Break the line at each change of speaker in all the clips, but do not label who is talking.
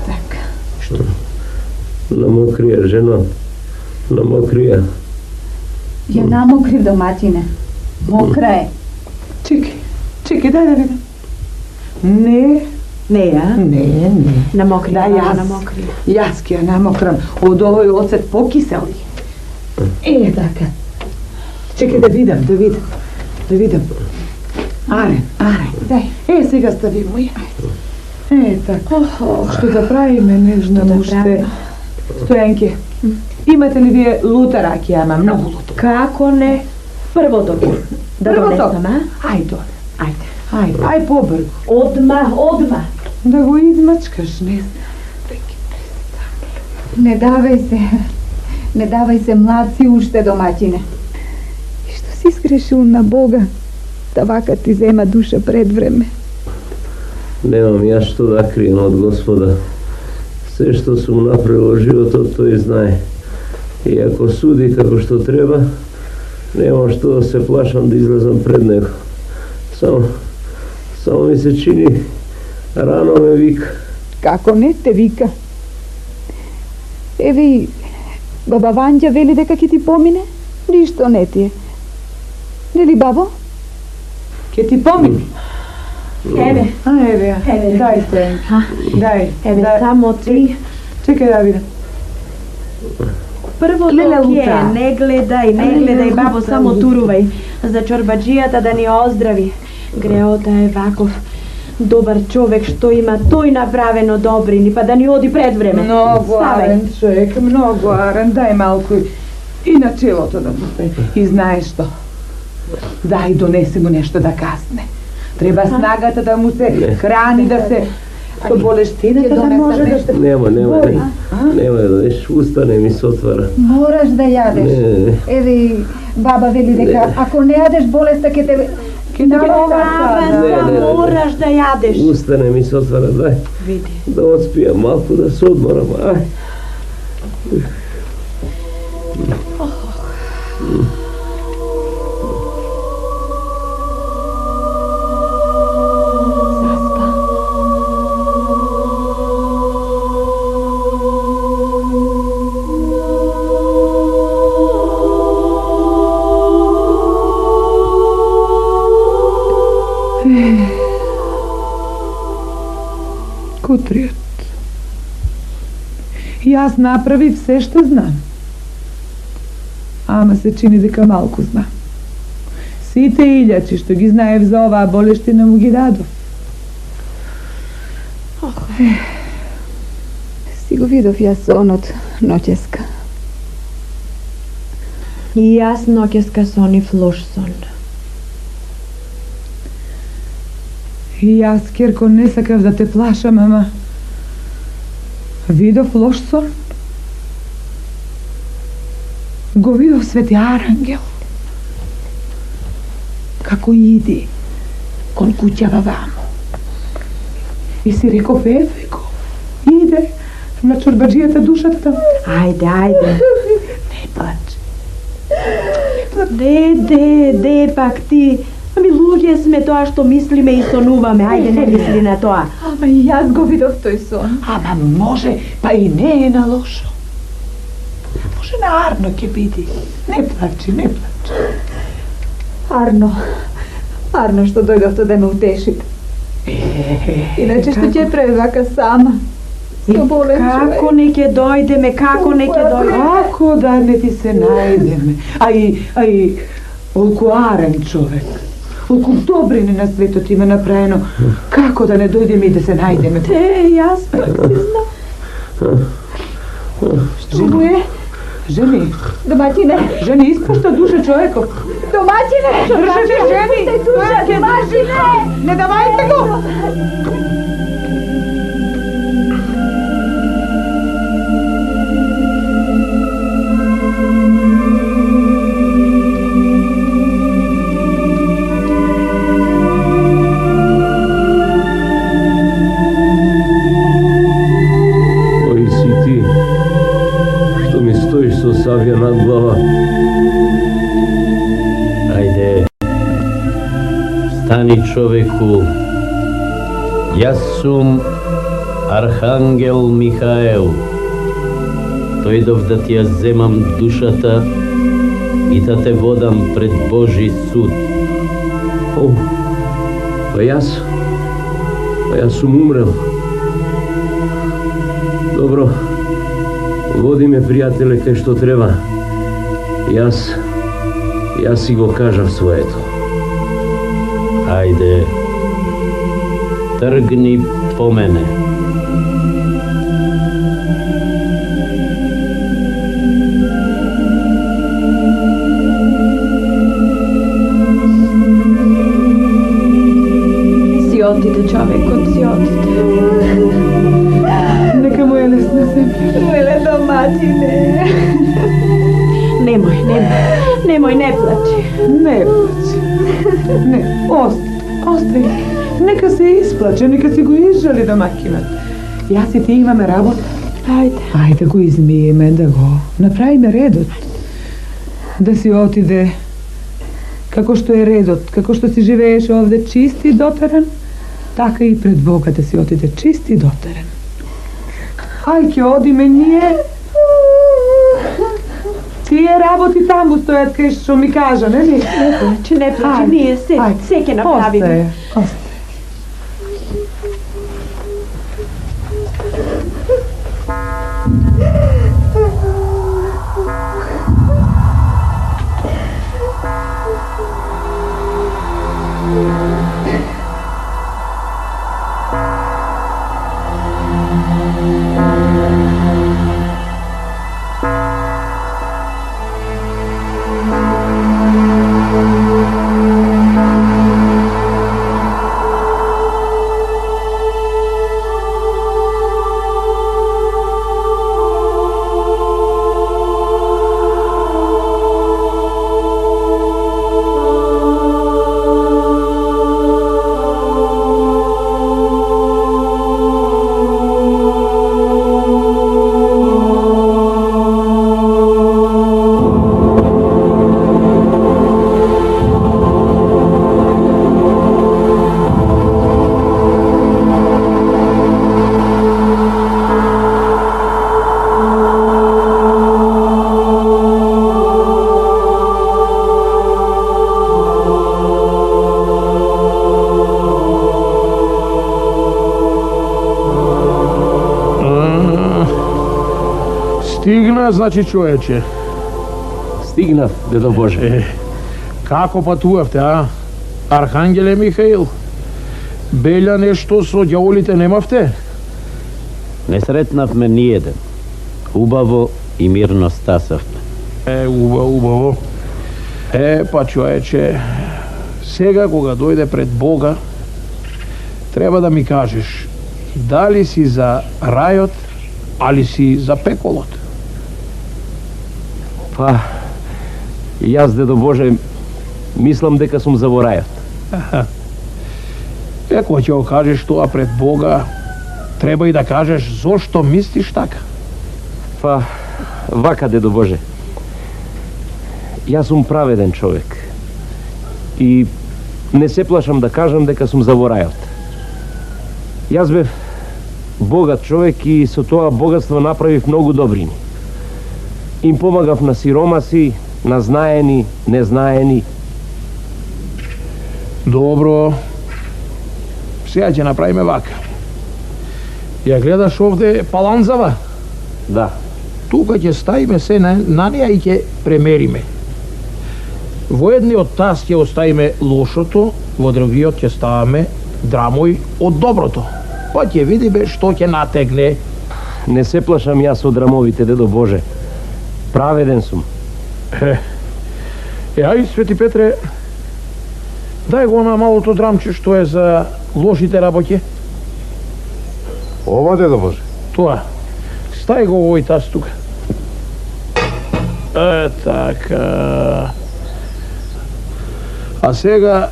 Така.
Što? Намокрия, жено. Намокрия.
Я намокрив, доматине. Мокра е.
Чекай, дай да видам. Не.
Не, а?
Не.
Намокри,
Да,
намокри.
Јас ќе ја намокрам од овој оцет покисел ли. Така. Чекай да видам. Аре.
Дај.
Сега стави му ја. Така. Што да правиме, нежна муште? Стојанке, имате ли вие лута ракија, ама многу лута?
Како не? Првото ги. Да донесам, а?
Ајде, побрзо.
Одма.
Да го измачкаш, не.
Не давај се млад си уште, доматине. И што си скрешил на Бога, да вака ти зема душа пред време.
Немам јас што да крием од Господа. Се што сум направил во животот, тој знае. И ако суди како што треба, нема што да се плашам да излезам пред него. Само ми се чини, рано ме вика.
Како не те вика? Еве и баба Ванџа вели дека ќе ти помине? Ништо не ти е. Нели, бабо?
Ке ти помине?
Еве.
Еве, дај Стојанке. Дај.
Еве, само ти.
Чекај да видам.
Првото ке, не гледај, бабо, само турувај. За чорбаджијата да ни оздрави. Греота е ваков добар човек што има тој направено добрини, па да ни оди пред време.
Многу арен човек, многу арен. Дај малку и на челото да му пе. И знаеш што? Дај, донеси му нешто да касне. Треба снагата да му се храни, да се... Со болештината да може да се...
Нема да донеш, уста не ми се отвара.
Мораш да јадеш.
Не.
Еве, баба вели дека ако не јадеш болеста ќе те...
Мораш да јадеш.
Уста не ми се отвара, дај.
Види.
Да отспијам малку, да се одморам, ај.
Кутриот. Јас направив се што знам. Ама се чини дека малку знам. Сите илјачи што ги знаев за оваа болештина му ги дадов.
Си го видов јас сонот ноќеска.
И јас ноќеска сонив лош сон.
И јас, Керко, не сакав да те плашам, ама видов лош сон. Го видов Свети Арангел. Како иди кон куќава вамо. И си реков, еве го, иде на чорбаджијата душата там.
Ајде.
Не плач.
Де, пак ти. Ами луѓе сме, тоа што мислиме и сонуваме. Ајде, не мисли на тоа.
Ама и јас го видов тој сон.
Ама може, па и не е на лошо. Може на Арно ќе биде. Не плачи.
Арно што дојдовте да ме утешите. Иначе што ќе прави вака сама. Со болен човек.
Како не ќе дојдеме,
Како да не ти се најдеме. Ај, олку арен човек. Олку добрини на светот има направено. Како да не дојдеме и да се најдеме?
Јас пак си знам.
Што му е? Жени.
Доматине.
Жени, испушта душа човеков.
Доматине.
Држете, жени.
Доматине.
Не давајте го.
Савија над глава.
Ајде, стани човеку, Јас сум Архангел Михаел. Дојдов да ти ја земам душата и да те водам пред Божи суд.
О, па јас сум умрел. Добро, води ме, пријателе, кај што треба. Јас си го кажав своето.
Ајде, тргни по мене.
Си отиде, човекот, си отиде.
Нека му е лесна земја.
Миле доматине.
Немој, не плачи.
Не плачи. Не, остай. Нека се исплаче, нека си го изжали домакинот. Јас и ти имаме работа. Ајде го измиеме, да го направиме редот. Да си отиде како што е редот, како што си живееше овде чист и дотерен, така и пред Бога да си отиде чист и дотерен. Ај, ќе одиме ние. Тие работи таму стојат кај што ми кажа, нели?
Не плачи, ние се ќе направиме.
Остай.
Стигна, значи, човече.
Стигнав, дедо Боже.
Како патувавте, а? Архангеле Михаил? Белја нешто со ѓаволите немавте?
Не сретнавме ниеден. Убаво и мирно стасавме.
Убаво. Па човече, сега кога дојде пред Бога, треба да ми кажеш дали си за рајот, али си за пеколот.
Па, јас, дедо Боже, мислам дека сум за во рајот.
Кога ќе го кажеш тоа пред Бога, треба и да кажеш зошто мислиш така.
Па, вака, дедо Боже. Јас сум праведен човек. И не се плашам да кажам дека сум за во рајот. Јас бев богат човек и со тоа богатство направив многу добрини. Им помагав на сиромаси, на знаени, незнаени.
Добро. Сега ќе направиме вака. Ја гледаш овде паланзава?
Да.
Тука ќе ставиме се на неја и ќе премериме. Во едниот таз ќе оставиме лошото, во другиот ќе ставаме драмој од доброто. Па ќе видиме што ќе натегне.
Не се плашам јас од драмовите, дедо Боже. Праведен сум.
Ај, Свети Петре, дај го на малото драмче што е за лошите работи.
Ова, дедо Боже?
Тоа. Стај го овој таз тука. Така. А сега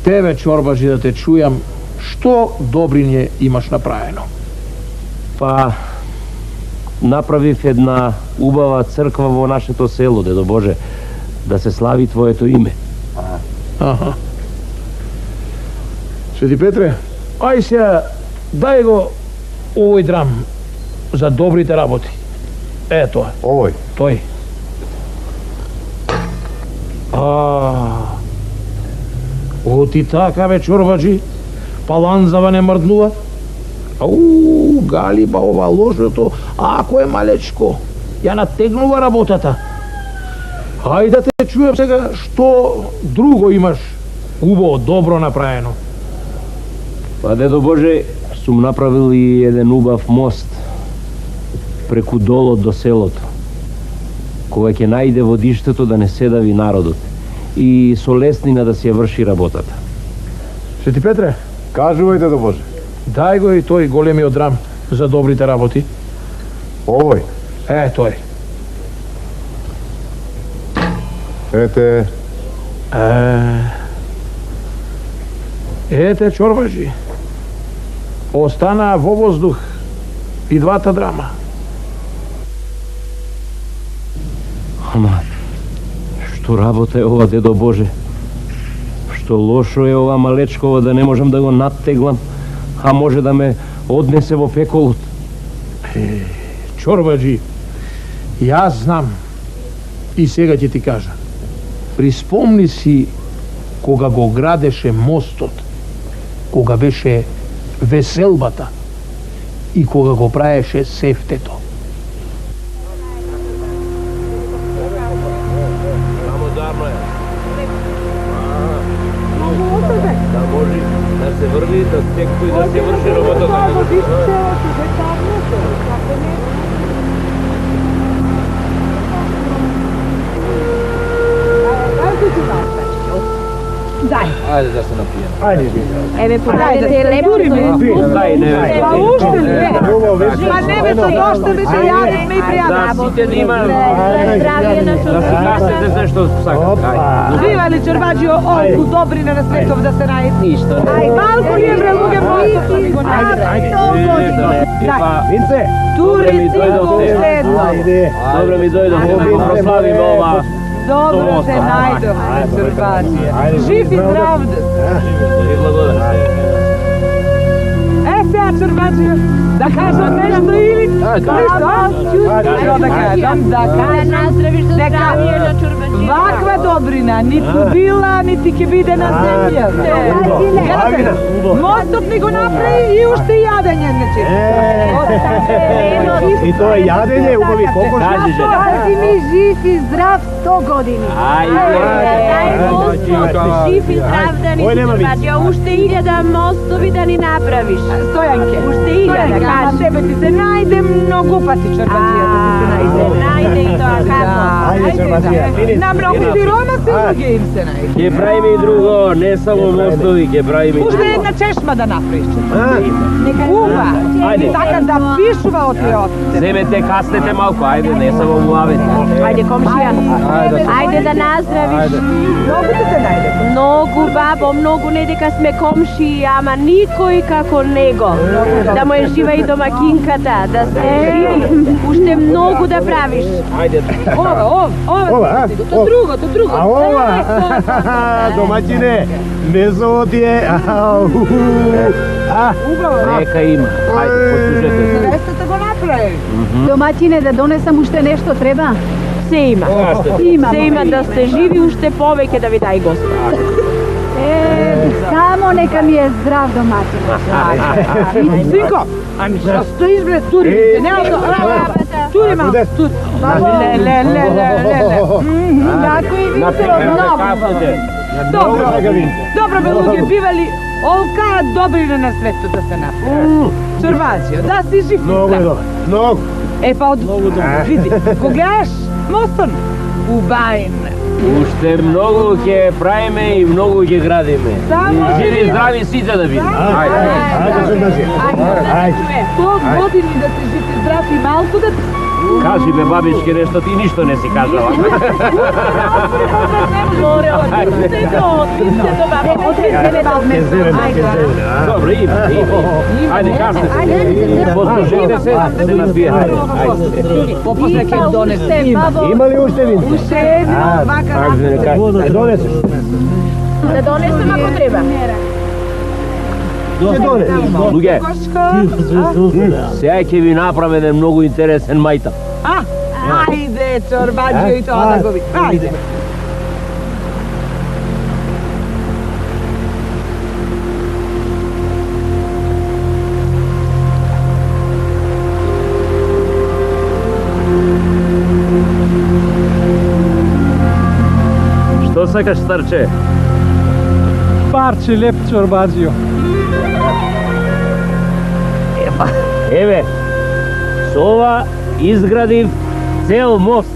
тебе, чорбажи, да те чујам, што добриње имаш направено?
Па, направив една убава црква во нашето село, дедо Боже, да се слави Твоето име.
Аха. Свети Петре, Ај сега, дај го овој драм за добрите работи. Тоа.
Овој.
Тој. Оти така бе, чорбаджи, паланзава не мрднува. Ау, галиба ова лошото, ако е малечко, ја натегнува работата. Ајде да те чуем сега што друго имаш убаво, добро направено.
Па, дедо Боже, сум направил и еден убав мост преку долот до селото, кога ќе најде водиштето да не седави народот и со леснина да си ја врши работата.
Свети Петре,
Кажувај, дедо Боже.
дај го и тој големиот драм за добрите работи.
Овој.
Тој.
Ете.
Ете, чорбаджи, остана во воздух и двата драма.
Ама, што работа е ова, дедо Боже? Што лошо е ова малечково да не можам да го надтеглам, а може да ме однесе во пеколот.
Чорбаджи, јас знам и сега ќе ти кажа. Приспомни си кога го градеше мостот, кога беше веселбата и кога го праеше сефтето.
Само дарно е. Да може да се върви, да секој да се врши работата.
Дај.
Ајде да се напијем.
Ајде,
Еве, подадете лебурите.
Дај, не ве.
Па уште ли? Па не бе, то доште беше јадесме и пријадесме.
Да, сите нима.
Здравие на
Да си касете се што сакат.
Живе ли Чорбаджио олку добрина на светов да се најде?
Ништо.
Ај, малку ли е бре луѓе мојот да ми го најде?
Епа,
Винце.
добре ми
Туристи
дојдовте.
последно.
Добре ми дојдовте да го прославиме ова.
Добро се најдовме, Чорбаджио. Жив и здрав да си.
И благодарам.
Сега, Чорбаджио, да кажам нешто или... Што да кажам? Да кажам.
Наздравиш за здравие на чорбаджијата.
Ваква добрина ниту била, нити ќе биде на земјата. Гледате, мостот ни го направи и уште јадење нече.
И тоа е јадење, убави кокоши.
Кажи, жена.
Да си ми жив и здрав 100 години.
Дај Господ, жив и здрав да ни
Ој, нема вице.
чорбаджија, уште 1000 мостови да ни направиш.
Стојанке,
Уште 1000,
Ама
кажи.
тебе ти се најде многу пати Чорбаджијата ти се најде.
Најде и тоа како.
Ајде, Чорбаджија, фини.
На многу сиромаси луѓе им се најде.
Ќе правиме и друго, не само мостови, ќе правиме и
Уште
друго.
една чешма да направиш. Ува,
Ајде.
така да пишува од јот.
Земете, каснете малку, ајде, не само муавете.
Ајде, комшија. Ајде да наздравиш.
Многу ти се најде.
Многу, бабо, многу, не дека сме комшии, ама никој како него. Да му е жива и домакинката, да се живи. Уште многу да правиш.
Ајде.
Ова,
Ова,
то друго.
А ова, домаќине, месовот е...
Нека има. Ајде, послушайте се.
Нешто го направи.
Домаќине, да донесам уште нешто треба?
Се има.
Имам.
Се има да сте живи, уште повеќе да ви дај Господ.
Само нека ми е здрав домаќин.
Синко, ами што стоиш бре, тури ми се, нема да... Тури малко, тури. Ле. Някои ви се много. Добро бе луѓе, бивали олка добрина на светот да се направи. Чорбаджио, да си жив.
Многу е добро. Многу.
Е па од... Види, го гледаш мостон? Убајн.
Уште многу ќе правиме и многу ќе градиме. И живи здрави сите да видиме.
Ајде, Чорбаджија. Ајде.
100 години да си жив и здрав и малку да...
Кажи бе, бабички, нешто ти ништо не си кажала.
Море, одвисте до бабо, одвисте до
Добро, има. Ајде, кажете се. Послушайте се, се напие. Ајде.
Попосле ќе донесе.
Има ли уште винце?
Уште едно, вака...
Как да не кажете?
Донесеш.
Да донесем ако треба.
Луѓе, сега ќе ви направам еден многу интересен мајтап.
Ајде, Чорбаджио, и тоа да го види. Ајде.
Што сакаш, старче?
Парче леп Чорбаджио.
Еве, со ова изградив цел мост.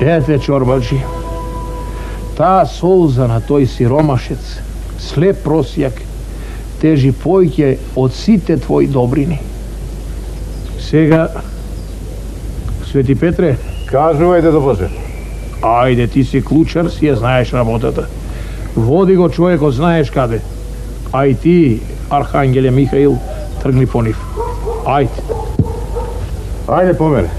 Ете, Чорбаджи, таа солза на тој сиромашец, слеп просјак, тежи појќе од сите твои добрини. Сега, Свети Петре,
Кажувај, дедо Боже.
ајде, ти си клучар, си ја знаеш работата. Води го човекот, знаеш каде. А и ти, Архангеле Михаил, тргни по нив. Ајде.
Ајде по мене.